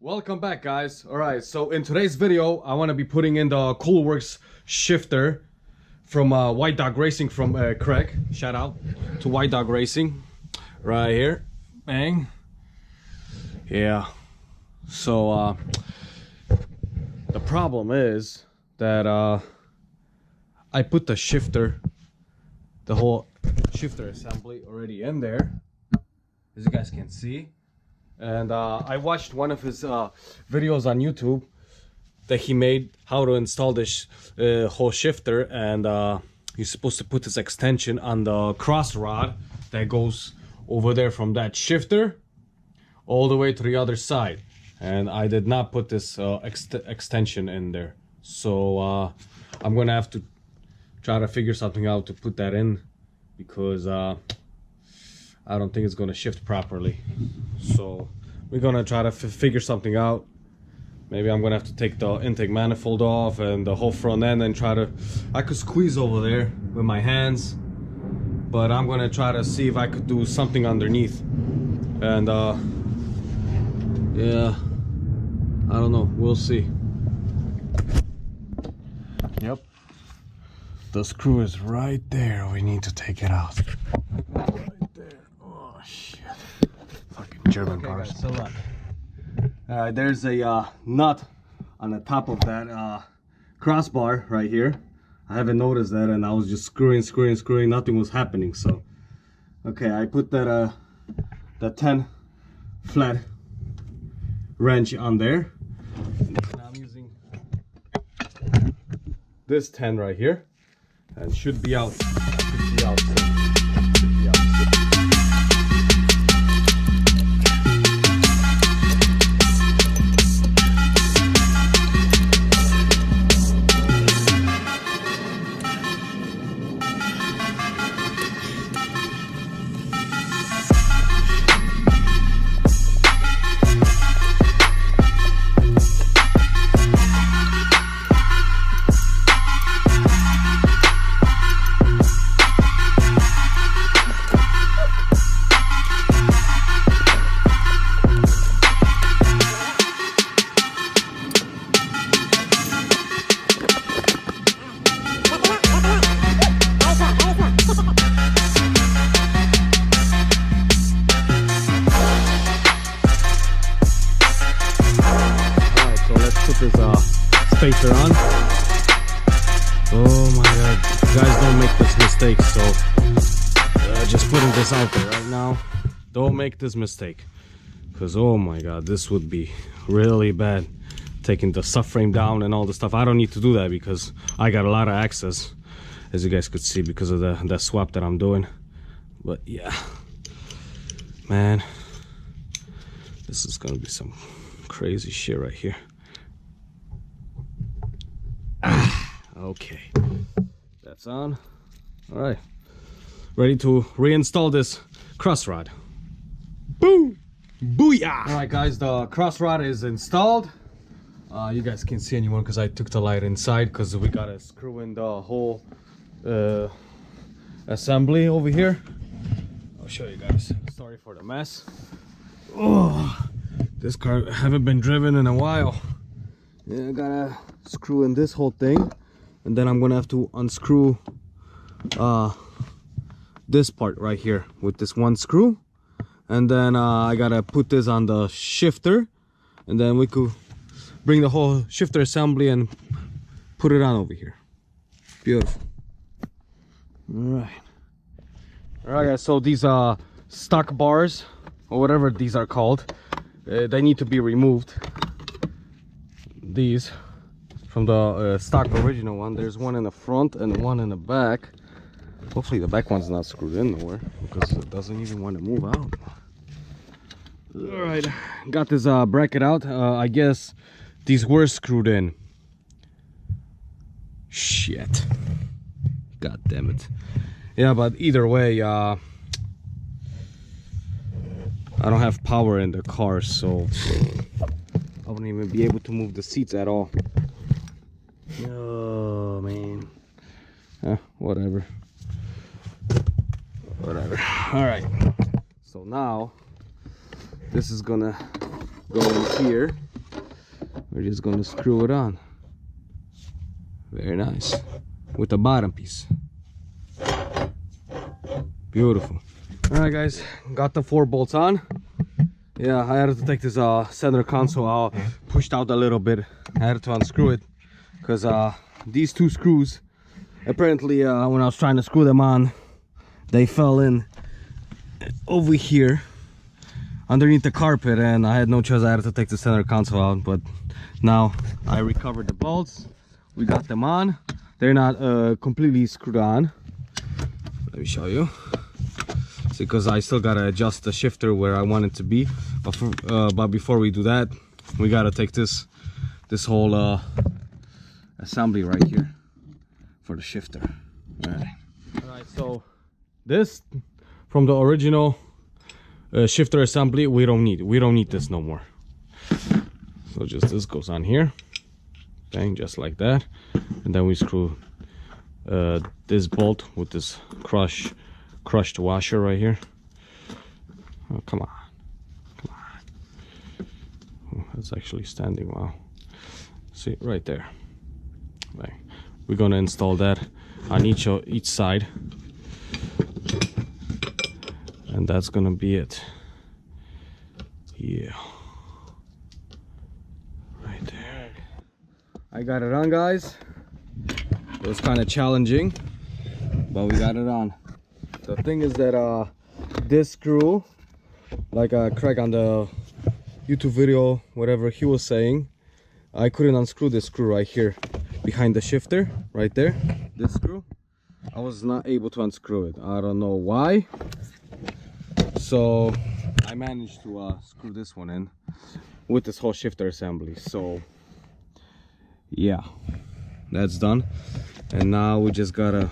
Welcome back, guys. Alright, so in today's video I want to be putting in the Coolerworx shifter from White Dog Racing from Craig. Shout out to White Dog Racing right here. Bang. Yeah, so the problem is that I put the shifter, the whole shifter assembly already in there, as you guys can see. And I watched one of his videos on YouTube that he made how to install this whole shifter, and you're supposed to put this extension on the crossrod that goes over there from that shifter all the way to the other side. And I did not put this extension in there, so I'm gonna have to try to figure something out to put that in, because I don't think it's gonna shift properly. So we're gonna try to figure something out. Maybe I'm gonna have to take the intake manifold off and the whole front end and try to, I could squeeze over there with my hands, but I'm gonna try to see if I could do something underneath. And yeah, I don't know, we'll see. Yep, the screw is right there. We need to take it out. German cars. Guys, so look, there's a nut on the top of that crossbar right here. I haven't noticed that, and I was just screwing, nothing was happening. So okay, I put that 10 flat wrench on there, and I'm using this 10 right here, and should be out. Spacer on. Oh my god, you guys, don't make this mistake. So just putting this out there right now, don't make this mistake, because oh my god, this would be really bad, taking the subframe down and all the stuff. I don't need to do that because I got a lot of access, as you guys could see, because of the swap that I'm doing. But yeah, man, this is gonna be some crazy shit right here. Okay, that's on. All right, ready to reinstall this crossrod. Boom, booyah! All right, guys, the crossrod is installed. You guys can't see anymore because I took the light inside, because we gotta screw in the whole assembly over here. I'll show you guys. Sorry for the mess. Oh, this car haven't been driven in a while. Yeah, I gotta screw in this whole thing, and then I'm gonna have to unscrew this part right here with this one screw, and then I gotta put this on the shifter, and then we could bring the whole shifter assembly and put it on over here. Beautiful. All right guys, so these stock bars, or whatever these are called, they need to be removed. These from the stock original one. There's one in the front and one in the back. Hopefully the back one's not screwed in nowhere, because it doesn't even want to move out. All right, got this bracket out. I guess these were screwed in. Shit, god damn it. Yeah, but either way, I don't have power in the car, so I wouldn't even be able to move the seats at all. Oh man, whatever. All right, so now this is gonna go in here. we're just gonna screw it on. Very nice. With the bottom piece. Beautiful. Alright guys, got the 4 bolts on. Yeah, I had to take this center console out, pushed out a little bit. I had to unscrew it because these 2 screws, apparently when I was trying to screw them on, they fell in over here underneath the carpet, and I had no choice. I had to take the center console out, but now I recovered the bolts. We got them on. They're not completely screwed on. Let me show you. See, because I still gotta adjust the shifter where I want it to be. But before we do that, we gotta take this whole assembly right here for the shifter. Alright, so this from the original shifter assembly, we don't need this no more. So just this goes on here, bang, just like that, and then we screw this bolt with this crushed washer right here. Oh, come on. Oh, that's actually standing. Wow. See, right there. Right. We're gonna install that on each side, and that's gonna be it. Yeah. Right there. I got it on, guys. It was kind of challenging, but we got it on. The thing is that this screw, like Craig on the YouTube video, whatever he was saying, I couldn't unscrew this screw right here behind the shifter, right there. This screw, I was not able to unscrew it. I don't know why. So I managed to screw this one in with this whole shifter assembly. So yeah, that's done. And now we just gotta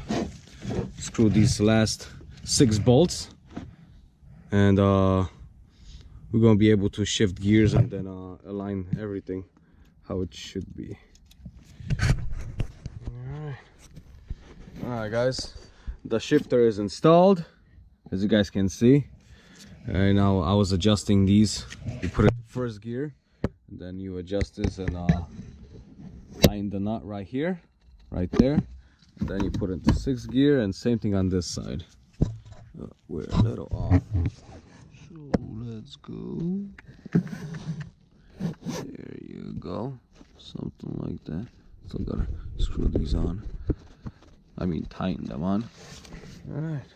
screw these last 6 bolts, and we're gonna be able to shift gears and then align everything how it should be. Alright guys, the shifter is installed, as you guys can see. Right now I was adjusting these. You put it in first gear, and then you adjust this and line the nut right here, right there, and then you put it into 6th gear, and same thing on this side. We're a little off, so let's go. There you go, something like that. Still gotta screw these on, I mean tighten them on. Alright,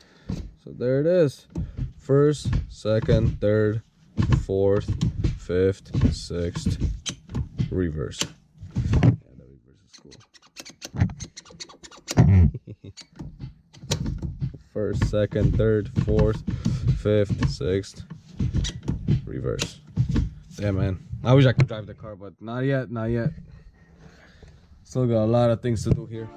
so there it is. 1st, 2nd, 3rd, 4th, 5th, 6th, reverse. Yeah, the reverse is cool. 1st, 2nd, 3rd, 4th, 5th, 6th, reverse. Yeah, man. I wish I could drive the car, but not yet, not yet. Still got a lot of things to do here.